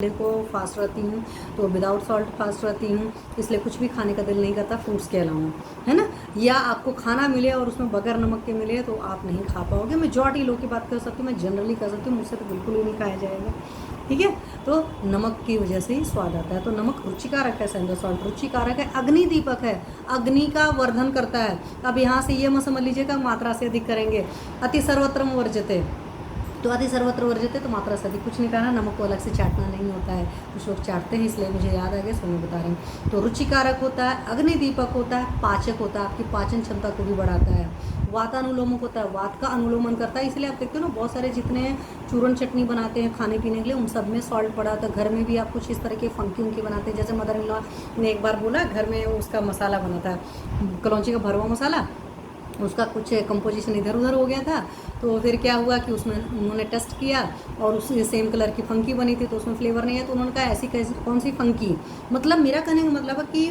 को फास्ट रहती हूँ, तो विदाउट सॉल्ट फास्ट रहती हूँ, इसलिए कुछ भी खाने का दिल नहीं करता फ्रूट्स के अलावा, है ना। या आपको खाना मिले और उसमें बगैर नमक के मिले तो आप नहीं खा पाओगे। मेजॉरिटी लोग की बात कर सकती हूँ, मैं जनरली कर सकती हूँ, मुझसे तो बिल्कुल ही नहीं खाया जाएगा, ठीक है। तो नमक की वजह से ही स्वाद आता है। तो नमक रुचिकारक है, सेंधा सॉल्ट रुचिकारक है, अग्नि दीपक है, अग्नि का वर्धन करता है। अब यहाँ से ये मत समझ लीजिएगा मात्रा से अधिक करेंगे। अति सर्वत्रम वर्जते, तो अति सर्वत्र वर्जते, तो मात्रा से अधिक कुछ नहीं करना। नमक को अलग से चाटना नहीं होता है, कुछ लोग चाटते हैं, इसलिए मुझे याद आ गया, सो मैं बता रही हूँ। तो रुचिकारक होता है, अग्नि दीपक होता है, पाचक होता है, आपकी पाचन क्षमता को भी बढ़ाता है, वातानुलोमक होता है, वात का अनुलोमन करता है। इसलिए आप देखते हो ना, बहुत सारे जितने चूरन चटनी बनाते हैं खाने पीने के लिए, उन सब में सॉल्ट पड़ा होता है। घर में भी आप कुछ इस तरह के फंकी उनकी बनाते हैं, जैसे मदर इन लॉ ने एक बार बोला घर में उसका मसाला बना था, कलौंजी का भरवा मसाला, उसका कुछ कंपोजिशन इधर उधर हो गया था। तो फिर क्या हुआ कि उसमें उन्होंने टेस्ट किया और उसी सेम कलर की फंकी बनी थी, तो उसमें फ्लेवर नहीं है। तो उन्होंने कहा ऐसी कैसी कौन सी फंकी, मतलब मेरा कहने का मतलब है कि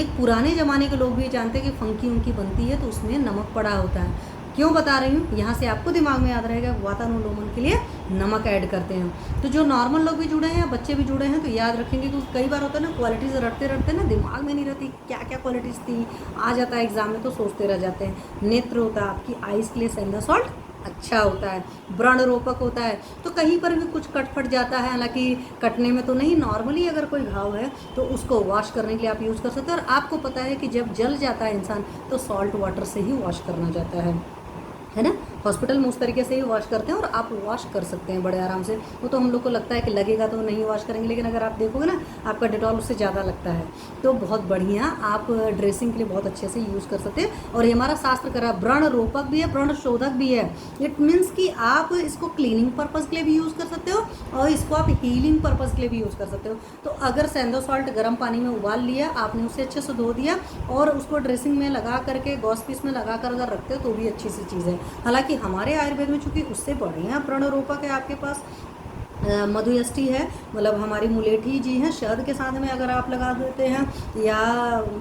एक पुराने ज़माने के लोग भी जानते हैं कि फंकी उनकी बनती है तो उसमें नमक पड़ा होता है। क्यों बता रही हूँ, यहाँ से आपको दिमाग में याद रहेगा, वातानुलोमन के लिए नमक ऐड करते हैं। तो जो नॉर्मल लोग भी जुड़े हैं, बच्चे भी जुड़े हैं, तो याद रखेंगे। क्योंकि कई बार होता है ना, क्वालिटीज़ रटते रटते ना दिमाग में नहीं रहती क्या क्या क्वालिटीज़ थी, आ जाता है एग्जाम में तो सोचते रह जाते हैं। नेत्र होता है आपकी आइज़ के लिए सेंधा सॉल्ट अच्छा होता है, व्रण रोपक होता है। तो कहीं पर भी कुछ कट फट जाता है, हालांकि कटने में तो नहीं, नॉर्मली अगर कोई घाव है तो उसको वॉश करने के लिए आप यूज़ कर सकते हैं। और आपको पता है कि जब जल जाता है इंसान तो सॉल्ट वाटर से ही वॉश करना जाता है ना। हॉस्पिटल में उस तरीके से ही वॉश करते हैं और आप वॉश कर सकते हैं बड़े आराम से। वो तो हम लोग को लगता है कि लगेगा तो नहीं वॉश करेंगे, लेकिन अगर आप देखोगे ना, आपका डेटॉल उससे ज़्यादा लगता है। तो बहुत बढ़िया, आप ड्रेसिंग के लिए बहुत अच्छे से यूज़ कर सकते हैं। और ये हमारा शास्त्र करा व्रण रोपक भी है, व्रण शोधक भी है। इट मीन्स कि आप इसको क्लीनिंग पर्पज़ के लिए भी यूज़ कर सकते हो और इसको आप हीलिंग पर्पज़ के लिए भी यूज़ कर सकते हो। तो अगर सेंधो सॉल्ट गर्म पानी में उबाल लिया आपने, उसे अच्छे से धो दिया और उसको ड्रेसिंग में लगा करके गॉस पीस में लगा कर अगर रखते हो तो भी अच्छी सी चीज़ है। हालांकि हमारे आयुर्वेद में चूंकि उससे बढ़िया व्रण रोपक है आपके पास मधुयष्टि है, मतलब हमारी मुलेठी जी हैं, शहद के साथ में अगर आप लगा देते हैं, या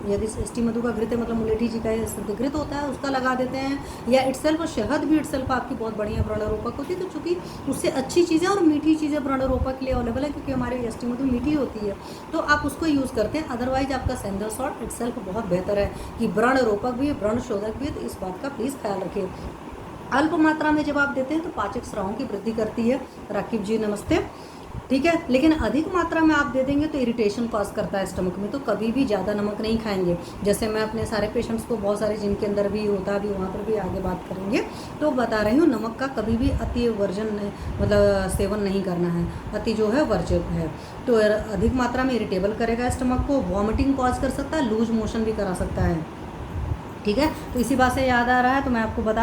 यदि षष्ठी मधु का घृत है, मतलब मुलेठी जी का घृत होता है उसका लगा देते हैं, या इटसेल्फ शहद भी इटसेल्फ आपकी बहुत बढ़िया व्रण रोपक होती है। तो चूँकि उससे अच्छी चीज़ें और मीठी चीज़ें व्रण रोपक के लिए अवेलेबल है, क्योंकि हमारी षष्ठी मधु मीठी होती है, तो आप उसको यूज़ करते हैं। अदरवाइज आपका सेंधा सॉल्ट इटसेल्फ बहुत बेहतर है कि व्रण रोपक भी है, व्रण शोधक भी है। तो इस बात का प्लीज़ ख्याल रखिए। अल्प मात्रा में जब आप देते हैं तो पाचक स्रावों की वृद्धि करती है। राकिब जी नमस्ते, ठीक है। लेकिन अधिक मात्रा में आप दे देंगे तो इरिटेशन कॉज करता है स्टमक में। तो कभी भी ज़्यादा नमक नहीं खाएंगे। जैसे मैं अपने सारे पेशेंट्स को, बहुत सारे जिनके अंदर भी होता है, भी वहाँ पर भी आगे बात करेंगे, तो बता रही हूँ नमक का कभी भी अति वर्जन मतलब सेवन नहीं करना है। अति जो है वर्जित है। तो अधिक मात्रा में इरिटेबल करेगा स्टमक को, वॉमिटिंग कॉज कर सकता है, लूज मोशन भी करा सकता है, ठीक है। तो इसी बात से याद आ रहा है तो मैं आपको बता